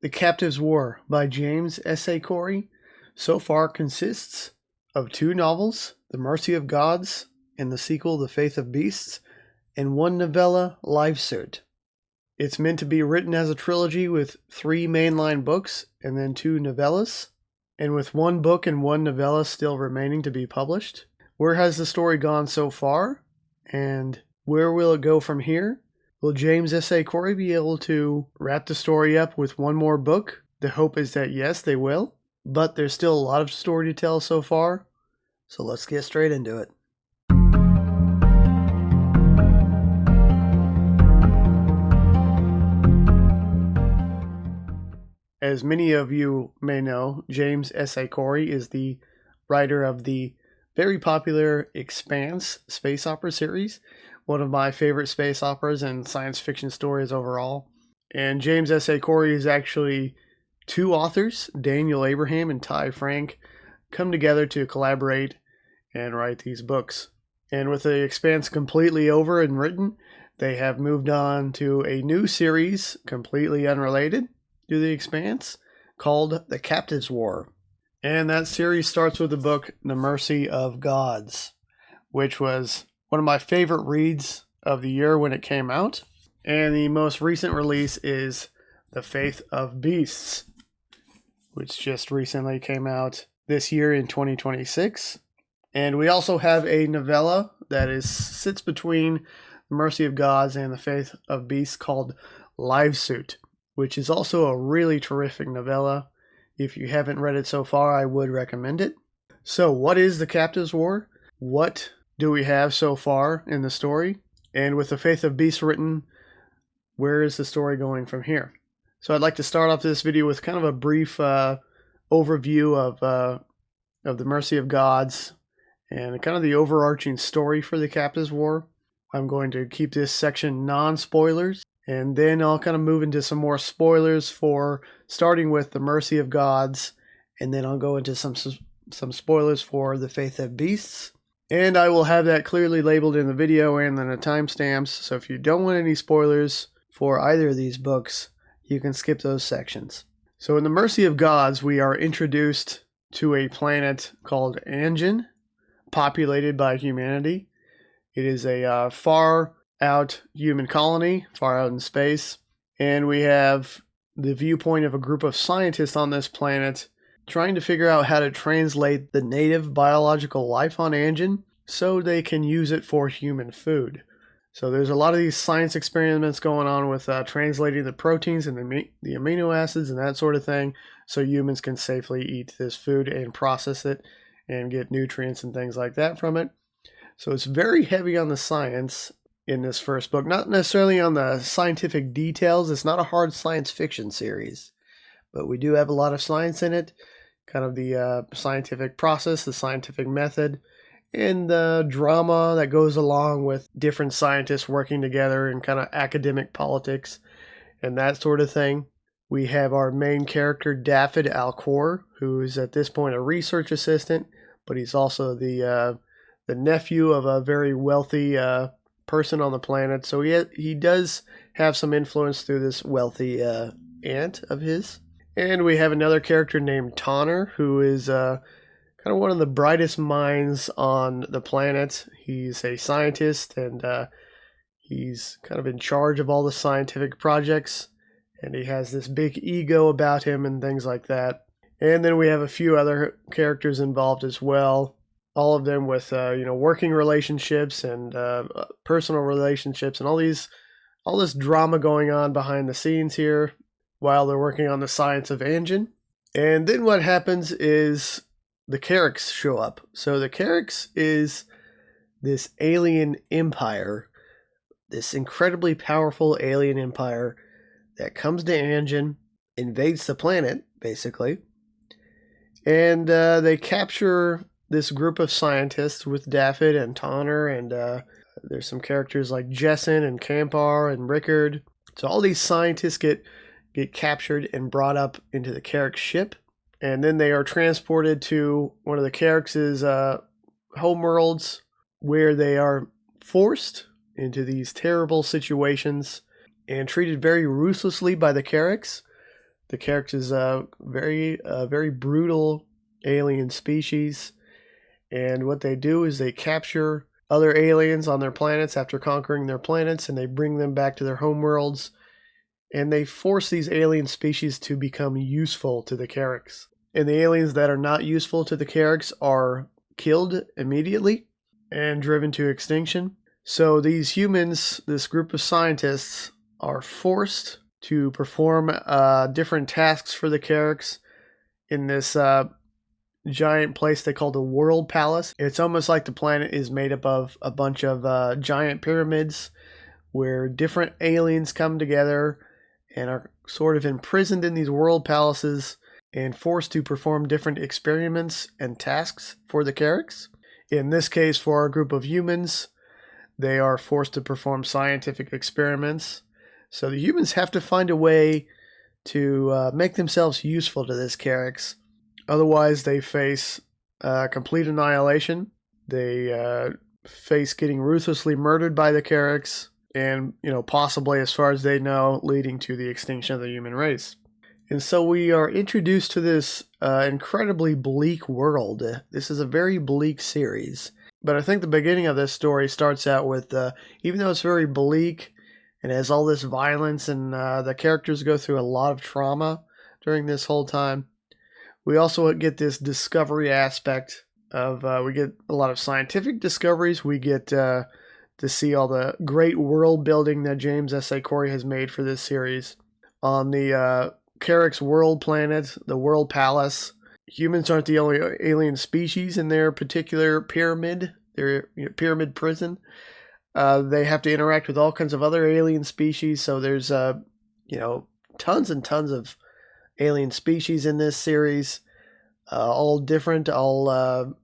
The Captive's War by James S.A. Corey so far consists of 2 novels, The Mercy of Gods and the sequel The Faith of Beasts, and 1 novella, Livesuit. It's meant to be written as a trilogy with 3 mainline books and then 2 novellas, and with 1 book and 1 novella still remaining to be published. Where has the story gone so far, and where will it go from here? Will James S.A. Corey be able to wrap the story up with 1 more book? The hope is that yes, they will, but there's still a lot of story to tell so far, so let's get straight into it. As many of you may know, James S.A. Corey is the writer of the very popular Expanse space opera series, one of my favorite space operas and science fiction stories overall. And James S.A. Corey is actually 2 authors, Daniel Abraham and Ty Frank, come together to collaborate and write these books. And with the Expanse completely over and written, they have moved on to a new series completely unrelated to the Expanse called The Captive's War. And that series starts with the book The Mercy of Gods, which was one of my favorite reads of the year when it came out. And the most recent release is The Faith of Beasts, which just recently came out this year in 2026. And we also have a novella that sits between The Mercy of Gods and The Faith of Beasts called Livesuit, which is also a really terrific novella. If you haven't read it so far, I would recommend it. So what is The Captive's War? What do we have so far in the story? And with The Faith of Beasts written, where is the story going from here? So I'd like to start off this video with kind of a brief overview of The Mercy of Gods and kind of the overarching story for The Captive's War. I'm going to keep this section non-spoilers, and then I'll kind of move into some more spoilers for starting with The Mercy of Gods, and then I'll go into some spoilers for The Faith of Beasts. And I will have that clearly labeled in the video and then the timestamps, so if you don't want any spoilers for either of these books, you can skip those sections. So in The Mercy of Gods, we are introduced to a planet called Anjin, populated by humanity. It is a far out human colony, far out in space, and we have the viewpoint of a group of scientists on this planet trying to figure out how to translate the native biological life on Anjin so they can use it for human food. So there's a lot of these science experiments going on with translating the proteins and the amino acids and that sort of thing so humans can safely eat this food and process it and get nutrients and things like that from it. So it's very heavy on the science in this first book, not necessarily on the scientific details. It's not a hard science fiction series, but we do have a lot of science in it, kind of the scientific process, the scientific method, and the drama that goes along with different scientists working together and kind of academic politics and that sort of thing. We have our main character, Daffod Alcor, who is at this point a research assistant, but he's also the nephew of a very wealthy person on the planet. So he does have some influence through this wealthy aunt of his. And we have another character named Tonner, who is kind of one of the brightest minds on the planet. He's a scientist, and he's kind of in charge of all the scientific projects, and he has this big ego about him and things like that. And then we have a few other characters involved as well, all of them with working relationships and personal relationships and all this drama going on behind the scenes here while they're working on the science of Anjin. And then what happens is the Carricks show up. So the Carricks is this alien empire, this incredibly powerful alien empire that comes to Anjin, invades the planet, basically. And they capture this group of scientists with Daffod and Tonner, and there's some characters like Jessen and Campar and Rickard. So all these scientists get captured and brought up into the Carrick ship, and then they are transported to one of the Carricks' homeworlds, where they are forced into these terrible situations and treated very ruthlessly by the Carricks. The Carix is a very brutal alien species, and what they do is they capture other aliens on their planets after conquering their planets, and they bring them back to their homeworlds, and they force these alien species to become useful to the Carix. And the aliens that are not useful to the Carix are killed immediately and driven to extinction. So these humans, this group of scientists, are forced to perform different tasks for the Carix in this giant place they call the World Palace. It's almost like the planet is made up of a bunch of giant pyramids where different aliens come together and are sort of imprisoned in these world palaces and forced to perform different experiments and tasks for the Carix. In this case, for our group of humans, they are forced to perform scientific experiments. So the humans have to find a way to make themselves useful to this Carix. Otherwise, they face complete annihilation. They face getting ruthlessly murdered by the Carix, and possibly, as far as they know, leading to the extinction of the human race. And so we are introduced to this incredibly bleak world. This is a very bleak series. But I think the beginning of this story starts out with, even though it's very bleak and has all this violence and the characters go through a lot of trauma during this whole time, we also get this discovery aspect of, we get a lot of scientific discoveries. We get to see all the great world building that James S.A. Corey has made for this series. On the Carix world planet, the World Palace, humans aren't the only alien species in their particular pyramid, their pyramid prison. They have to interact with all kinds of other alien species, so there's tons and tons of alien species in this series, all different, all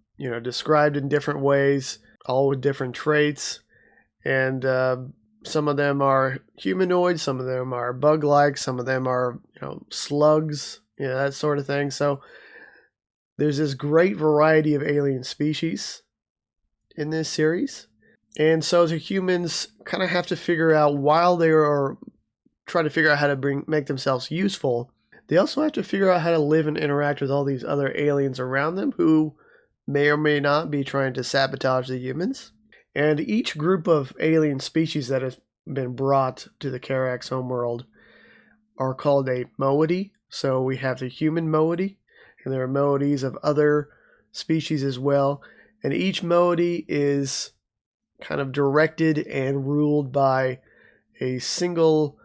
described in different ways, all with different traits, and some of them are humanoid, some of them are bug-like, some of them are slugs, that sort of thing. So there's this great variety of alien species in this series. And so the humans kind of have to figure out, while they are trying to figure out how to make themselves useful, they also have to figure out how to live and interact with all these other aliens around them who may or may not be trying to sabotage the humans. And each group of alien species that has been brought to the Carix homeworld are called a moiety. So we have the human moiety, and there are moieties of other species as well. And each moiety is kind of directed and ruled by a single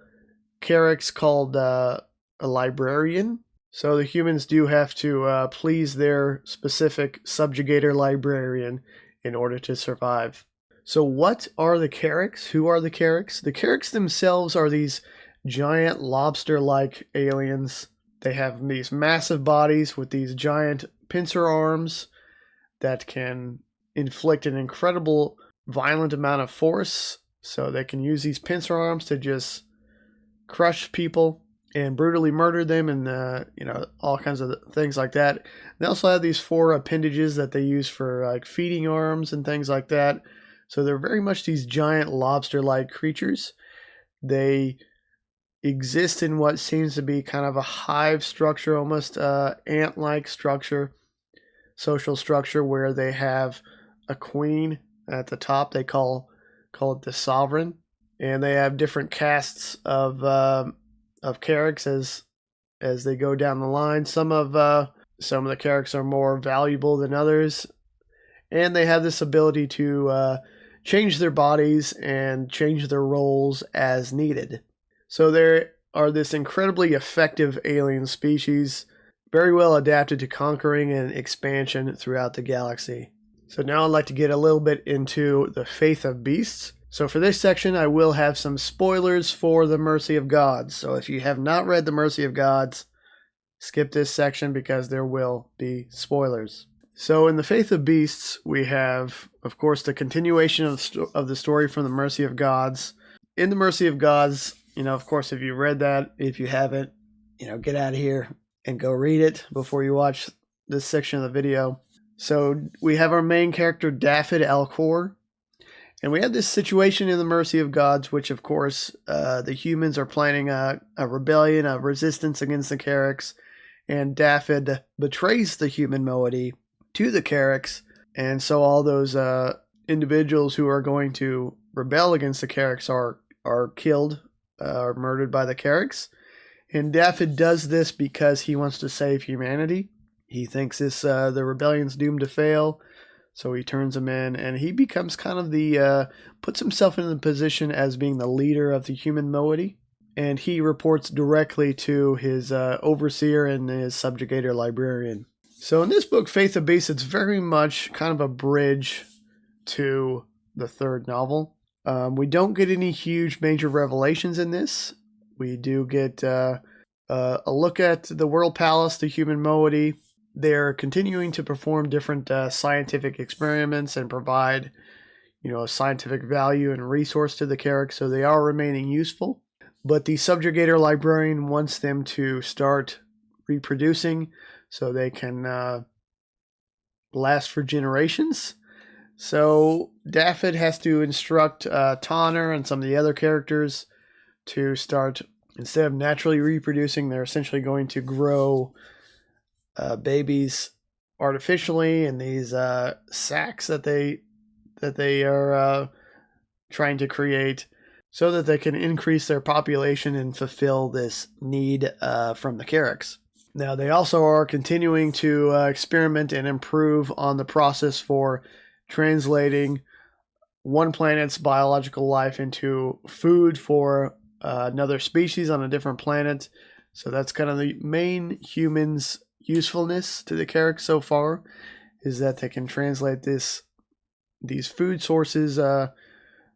Carix called a librarian. So the humans do have to please their specific subjugator librarian in order to survive. So what are the Carix? Who are the Carix? The Carix themselves are these giant lobster-like aliens. They have these massive bodies with these giant pincer arms that can inflict an incredible violent amount of force. So they can use these pincer arms to just crush people and brutally murder them, and all kinds of things like that. They also have these 4 appendages that they use for like feeding arms and things like that. So they're very much these giant lobster-like creatures. They exist in what seems to be kind of a hive structure, almost ant-like structure, social structure, where they have a queen at the top. They call it the sovereign, and they have different castes of Carix as they go down the line. Some of the Carix are more valuable than others, and they have this ability to change their bodies and change their roles as needed. So there are this incredibly effective alien species, very well adapted to conquering and expansion throughout the galaxy. So now I'd like to get a little bit into the Faith of Beasts. So for this section, I will have some spoilers for the Mercy of Gods. So if you have not read the Mercy of Gods, skip this section because there will be spoilers. So in the Faith of Beasts, we have, of course, the continuation of the story from the Mercy of Gods. In the Mercy of Gods, of course, if you read that, if you haven't, get out of here and go read it before you watch this section of the video. So we have our main character, Dafydd Alcor, And we have this situation in the Mercy of Gods, which of course the humans are planning a rebellion, a resistance against the Carracks, and Dafydd betrays the human moiety to the Carracks, and so all those individuals who are going to rebel against the Carracks are killed or murdered by the Carracks. And Dafydd does this because he wants to save humanity. He thinks the rebellion's doomed to fail, so he turns them in, and he becomes kind of puts himself in the position as being the leader of the human moiety. And he reports directly to his overseer and his subjugator librarian. So in this book, Faith of Beasts, it's very much kind of a bridge to the third novel. We don't get any huge major revelations in this. We do get a look at the World Palace, the human moiety. They're continuing to perform different scientific experiments and provide, scientific value and resource to the Carracks, so they are remaining useful. But the subjugator librarian wants them to start reproducing so they can last for generations. So Dafydd has to instruct Tonner and some of the other characters to start, instead of naturally reproducing, they're essentially going to grow babies artificially in these sacks that they are trying to create, so that they can increase their population and fulfill this need from the Carracks. Now, they also are continuing to experiment and improve on the process for translating one planet's biological life into food for another species on a different planet. So that's kind of the main humans' usefulness to the Carracks so far, is that they can translate these food sources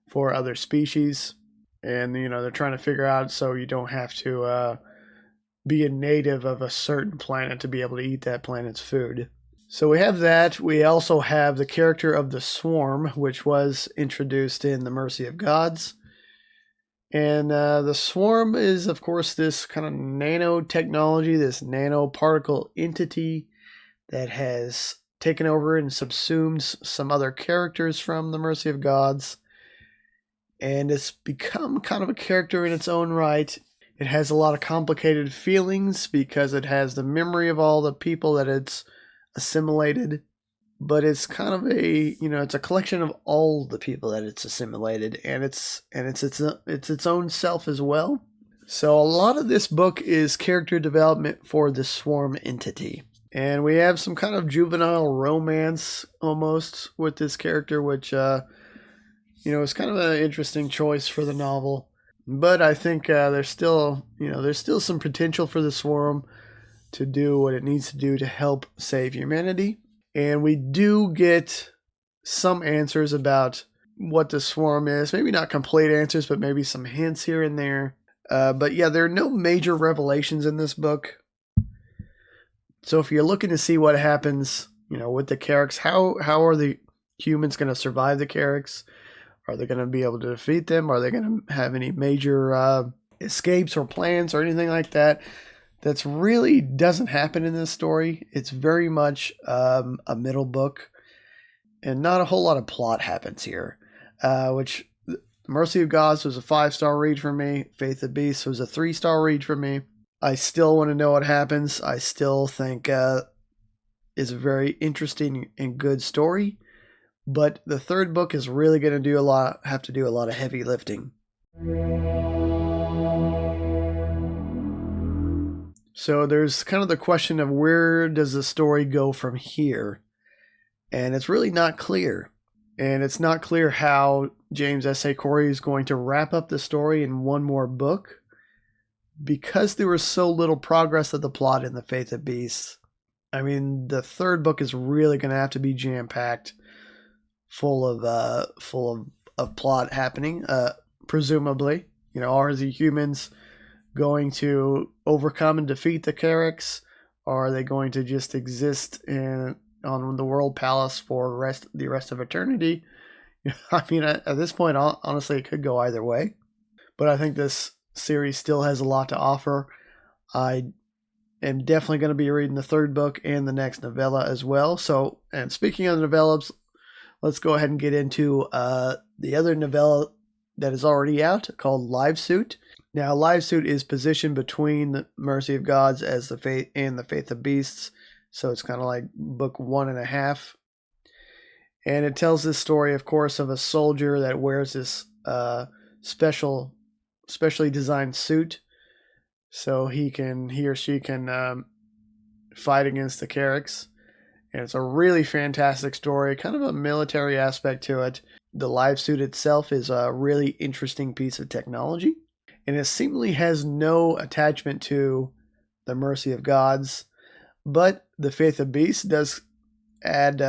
for other species. And, they're trying to figure out so you don't have to be a native of a certain planet to be able to eat that planet's food. So we have that. We also have the character of the Swarm, which was introduced in The Mercy of Gods. And the Swarm is, of course, this kind of nanotechnology, this nanoparticle entity that has taken over and subsumed some other characters from The Mercy of Gods. And it's become kind of a character in its own right. It has a lot of complicated feelings because it has the memory of all the people that it's assimilated, but it's kind of it's a collection of all the people that it's assimilated, and it's its own self as well. So a lot of this book is character development for the Swarm entity, and we have some kind of juvenile romance almost with this character, which it's kind of an interesting choice for the novel. But I think there's still some potential for the Swarm to do what it needs to do to help save humanity. And we do get some answers about what the Swarm is. Maybe not complete answers, but maybe some hints here and there. But yeah, there are no major revelations in this book. So if you're looking to see what happens, with the Carracks, how are the humans going to survive the Carracks? Are they going to be able to defeat them? Are they going to have any major escapes or plans or anything like that? That's really doesn't happen in this story. It's very much a middle book, and not a whole lot of plot happens here. Which Mercy of Gods was a 5-star read for me. Faith of Beasts was a 3-star read for me. I still want to know what happens. I still think it's a very interesting and good story. But the third book is really going to have to do a lot of heavy lifting. So there's kind of the question of where does the story go from here? And it's really not clear. And it's not clear how James S.A. Corey is going to wrap up the story in one more book, because there was so little progress of the plot in The Faith of Beasts. I mean, the third book is really going to have to be jam-packed, full of plot happening, presumably. Are the humans going to overcome and defeat the Carracks? Or are they going to just exist on the World Palace for the rest of eternity? I mean, at this point, honestly, it could go either way. But I think this series still has a lot to offer. I am definitely going to be reading the third book and the next novella as well. So, and speaking of novellas, let's go ahead and get into the other novella that is already out called Livesuit. Now, Livesuit is positioned between the Mercy of Gods as the Faith and the Faith of Beasts, so it's kind of like book 1.5. And it tells this story, of course, of a soldier that wears this specially designed suit, so he or she can fight against the Carracks. And it's a really fantastic story, kind of a military aspect to it. The Livesuit itself is a really interesting piece of technology, and it seemingly has no attachment to the Mercy of Gods, but the Faith of Beasts does add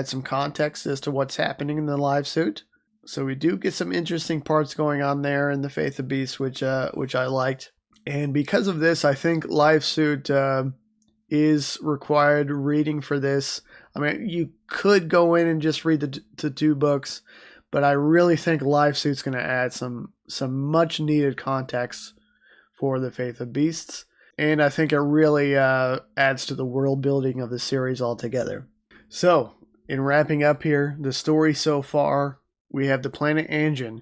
some context as to what's happening in the Livesuit. So we do get some interesting parts going on there in the Faith of Beasts, which I liked. And because of this, I think Livesuit is required reading for this. I mean, you could go in and just read the 2 books, but I really think Livesuit's going to add some much needed context for the Faith of Beasts, and I think it really adds to the world building of the series altogether. So, in wrapping up here, the story so far, we have the planet Anjin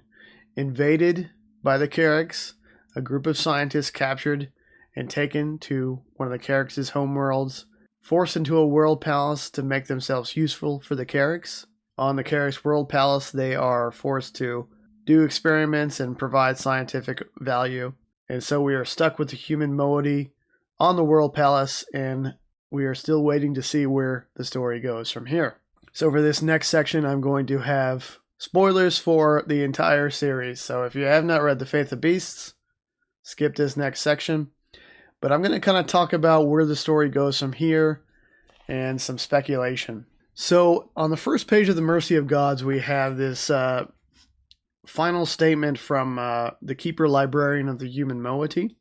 invaded by the Carracks, a group of scientists captured and taken to one of the Carracks' homeworlds, forced into a world palace to make themselves useful for the Carracks. On the Carracks world palace, they are forced to do experiments and provide scientific value. And so we are stuck with the human moiety on the world palace, and we are still waiting to see where the story goes from here. So for this next section, I'm going to have spoilers for the entire series. So if you have not read The Faith of Beasts, skip this next section. But I'm going to kind of talk about where the story goes from here and some speculation. So on the first page of The Mercy of Gods, we have this final statement from the Keeper Librarian of the Human Moiety.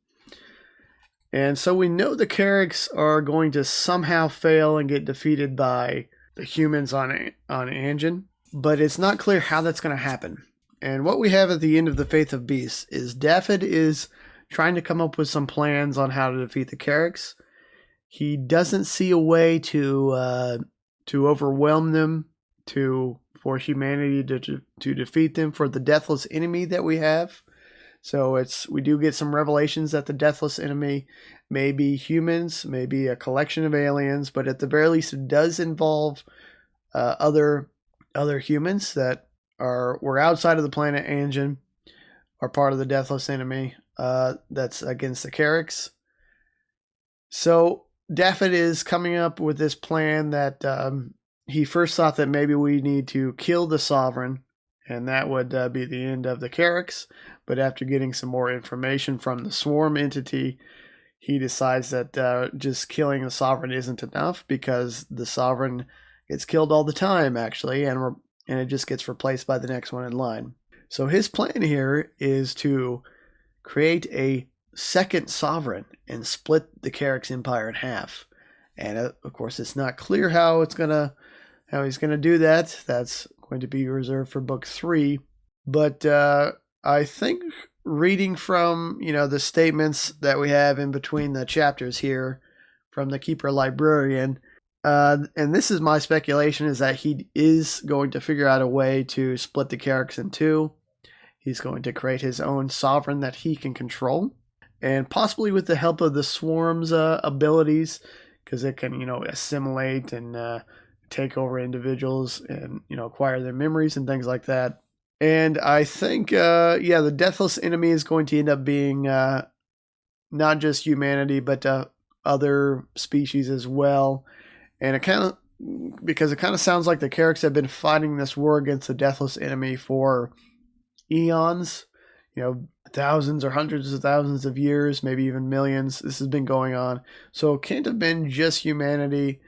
And so we know the Carracks are going to somehow fail and get defeated by the humans on Anjin, but it's not clear how that's going to happen. And what we have at the end of The Faith of Beasts is Daffod is trying to come up with some plans on how to defeat the Carracks. He doesn't see a way to overwhelm them, for humanity to defeat them, for the deathless enemy that we have. So we do get some revelations that the deathless enemy may be humans, maybe a collection of aliens, but at the very least it does involve other humans that were outside of the planet Anjin, are part of the deathless enemy that's against the Carracks. So Daffod is coming up with this plan that he first thought that maybe we need to kill the Sovereign, and that would be the end of the Carracks. But after getting some more information from the Swarm entity, he decides that just killing the Sovereign isn't enough, because the Sovereign gets killed all the time, actually, and it just gets replaced by the next one in line. So his plan here is to create a second Sovereign and split the Carracks Empire in half. And of course, it's not clear how he's gonna do that. That's going to be reserved for book 3. But I think reading from the statements that we have in between the chapters here from the Keeper Librarian, and this is my speculation, is that he is going to figure out a way to split the Carracks in 2. He's going to create his own Sovereign that he can control, and possibly with the help of the Swarm's abilities, because it can assimilate and take over individuals and acquire their memories and things like that. And I think the deathless enemy is going to end up being not just humanity, but other species as well. And because it kind of sounds like the Carracks have been fighting this war against the deathless enemy for eons, thousands or hundreds of thousands of years, maybe even millions. This has been going on. So it can't have been just humanity.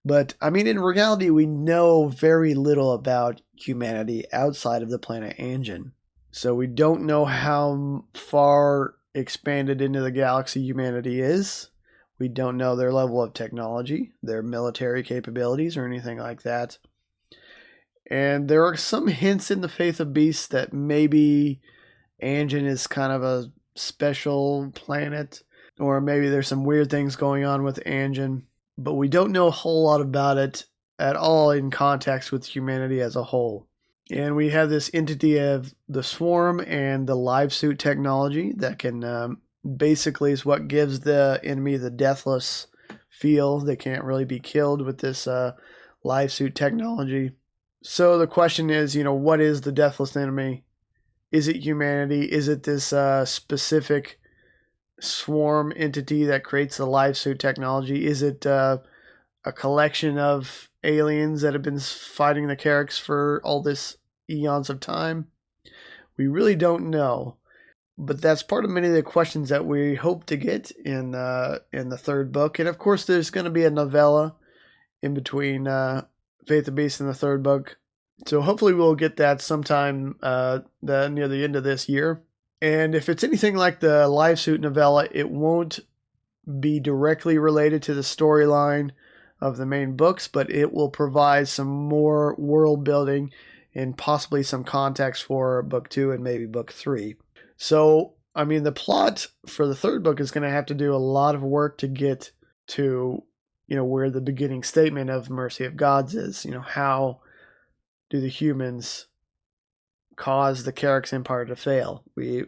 But, I mean, in reality, we know very little about humanity outside of the planet Anjin. So we don't know how far expanded into the galaxy humanity is. We don't know their level of technology, their military capabilities, or anything like that. And there are some hints in the Faith of Beasts that maybe Anjin is kind of a special planet, or maybe there's some weird things going on with Anjin. But we don't know a whole lot about it, at all in context with humanity as a whole. And we have this entity of the swarm and the Livesuit technology that can basically is what gives the enemy the deathless feel. They can't really be killed with this Livesuit technology. So the question is, what is the deathless enemy? Is it humanity? Is it this specific swarm entity that creates the Livesuit technology? Is it a collection of aliens that have been fighting the Carracks for all this eons of time? We really don't know, but that's part of many of the questions that we hope to get in the third book. And of course, there's going to be a novella in between Faith of Beasts and the third book, so hopefully we'll get that sometime near the end of this year. And if it's anything like the Livesuit novella, it won't be directly related to the storyline of the main books, but it will provide some more world building and possibly some context for book 2 and maybe book 3. So, I mean, the plot for the third book is going to have to do a lot of work to get to, where the beginning statement of Mercy of Gods is. How do the humans cause the Carracks Empire to fail? We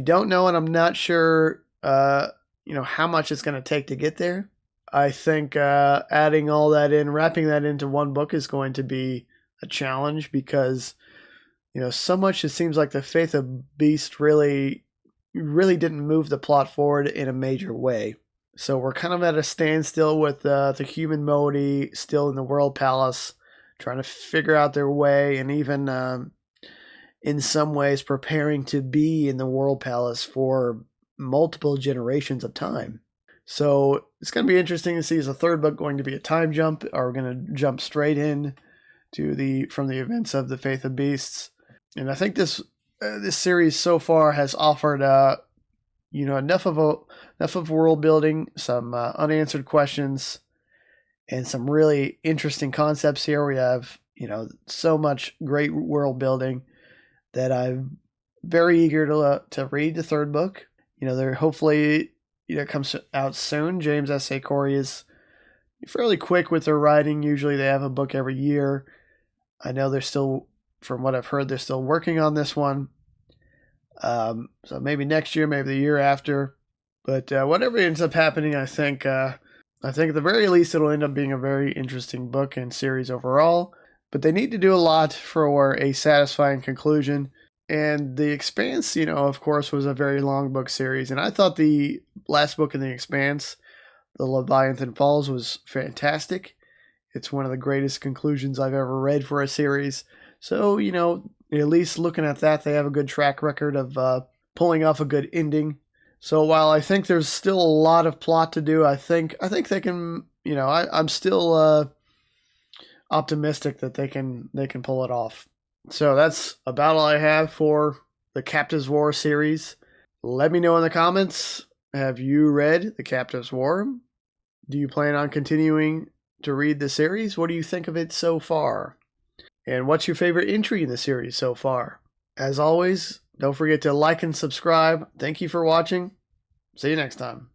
don't know, and I'm not sure, how much it's going to take to get there. I think adding all that in, wrapping that into one book is going to be a challenge because, so much it seems like the Faith of Beast really didn't move the plot forward in a major way. So we're kind of at a standstill with the human Modi still in the World Palace, trying to figure out their way, and even in some ways preparing to be in the World Palace for multiple generations of time. So it's going to be interesting to see, is the third book going to be a time jump? Are we going to jump straight in to from the events of the Faith of Beasts? And I think this series so far has offered enough of world building, some unanswered questions, and some really interesting concepts here. We have so much great world building that I'm very eager to read the third book. They're hopefully it comes out soon. James S.A. Corey is fairly quick with their writing. Usually they have a book every year. I know they're still, from what I've heard, they're still working on this one. So maybe next year, maybe the year after. But whatever ends up happening, I think at the very least it'll end up being a very interesting book and series overall. But they need to do a lot for a satisfying conclusion. And The Expanse, of course, was a very long book series. And I thought the last book in The Expanse, The Leviathan Falls, was fantastic. It's one of the greatest conclusions I've ever read for a series. So, at least looking at that, they have a good track record of pulling off a good ending. So while I think there's still a lot of plot to do, I think they can, I'm still optimistic that they can pull it off. So that's about all I have for the Captives War series. Let me know in the comments, have you read The Captives War? Do you plan on continuing to read the series? What do you think of it so far? And what's your favorite entry in the series so far? As always, don't forget to like and subscribe. Thank you for watching. See you next time.